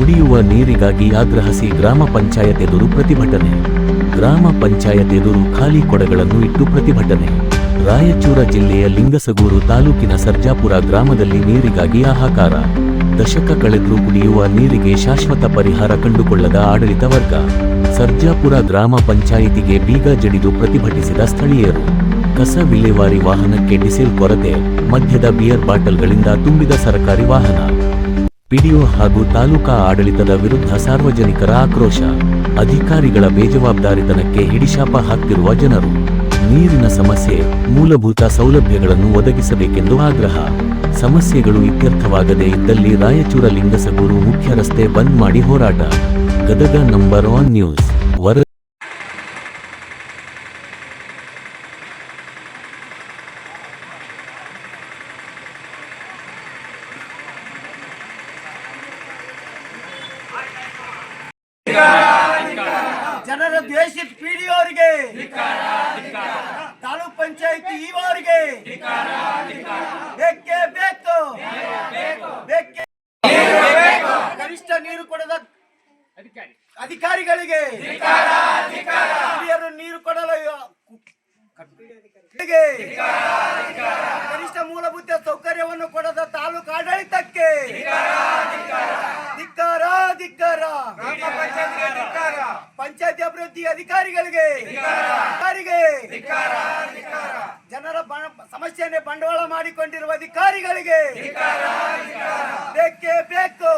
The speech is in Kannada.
ಕುಡಿಯುವ ನೀರಿಗಾಗಿ ಆಗ್ರಹಿಸಿ ಗ್ರಾಮ ಪಂಚಾಯತ್ ಎದುರು ಪ್ರತಿಭಟನೆ. ಗ್ರಾಮ ಪಂಚಾಯತ್ ಎದುರು ಖಾಲಿ ಕೊಡಗಳನ್ನು ಇಟ್ಟು ಪ್ರತಿಭಟನೆ. ರಾಯಚೂರು ಜಿಲ್ಲೆಯ ಲಿಂಗಸಗೂರು ತಾಲೂಕಿನ ಸರ್ಜಾಪುರ ಗ್ರಾಮದಲ್ಲಿ ನೀರಿಗಾಗಿ ಹಾಹಾಕಾರ. ದಶಕ ಕಳೆದರೂ ಕುಡಿಯುವ ನೀರಿಗೆ ಶಾಶ್ವತ ಪರಿಹಾರ ಕಂಡುಕೊಳ್ಳದ ಆಡಳಿತ ವರ್ಗ. ಸರ್ಜಾಪುರ ಗ್ರಾಮ ಪಂಚಾಯಿತಿಗೆ ಬೀಗ ಜಡಿದು ಪ್ರತಿಭಟಿಸಿದ ಸ್ಥಳೀಯರು. ಕಸ ವಿಲೇವಾರಿ ವಾಹನಕ್ಕೆ ಡೀಸೆಲ್ ಕೊರತೆ, ಮದ್ಯದ ಬಿಯರ್ ಬಾಟಲ್ಗಳಿಂದ ತುಂಬಿದ ಸರ್ಕಾರಿ ವಾಹನ. ಪಿಡಿಒ ಹಾಗೂ ತಾಲೂಕಾ ಆಡಳಿತದ ವಿರುದ್ಧ ಸಾರ್ವಜನಿಕರ ಆಕ್ರೋಶ. ಅಧಿಕಾರಿಗಳ ಬೇಜವಾಬ್ದಾರಿತನಕ್ಕೆ ಹಿಡಿಶಾಪ ಹಾಕ್ತಿರುವ ಜನರು. ನೀರಿನ ಸಮಸ್ಯೆ, ಮೂಲಭೂತ ಸೌಲಭ್ಯಗಳನ್ನು ಒದಗಿಸಬೇಕೆಂದು ಆಗ್ರಹ. ಸಮಸ್ಯೆಗಳು ಇತ್ಯರ್ಥವಾಗದೇ ಇದ್ದಲ್ಲಿ ರಾಯಚೂರು ಲಿಂಗಸಗೂರು ಮುಖ್ಯ ರಸ್ತೆ ಬಂದ್ ಮಾಡಿ ಹೋರಾಟ. ಗದಗ ನಂಬರ್ 1 ನ್ಯೂಸ್ ವರದಿ. ಜನರ ದ್ವೇಷಿತ ಪಿಡಿಒರಿಗೆ, ತಾಲೂಕ್ ಪಂಚಾಯತಿ ಇವರಿಗೆ ಬೇಕೇ ಬೇಕು. ಕನಿಷ್ಠ ನೀರು ಕೊಡದ ಅಧಿಕಾರಿಗಳಿಗೆ, ಹಿರಿಯರು ನೀರು ಕೊಡಲು ಕನಿಷ್ಠ ಮೂಲಭೂತ ಸೌಕರ್ಯವನ್ನು ಕೊಡದ ತಾಲೂಕು ಆಡಳಿತಕ್ಕೆ ಧಿಕ್ಕಾರ. ಪಂಚಾಯತಿ ಅಭಿವೃದ್ಧಿ ಅಧಿಕಾರಿಗಳಿಗೆ, ಜನರ ಸಮಸ್ಯೆಯನ್ನೇ ಬಂಡವಾಳ ಮಾಡಿಕೊಂಡಿರುವ ಅಧಿಕಾರಿಗಳಿಗೆ ಬೇಕೇ ಬೇಕು.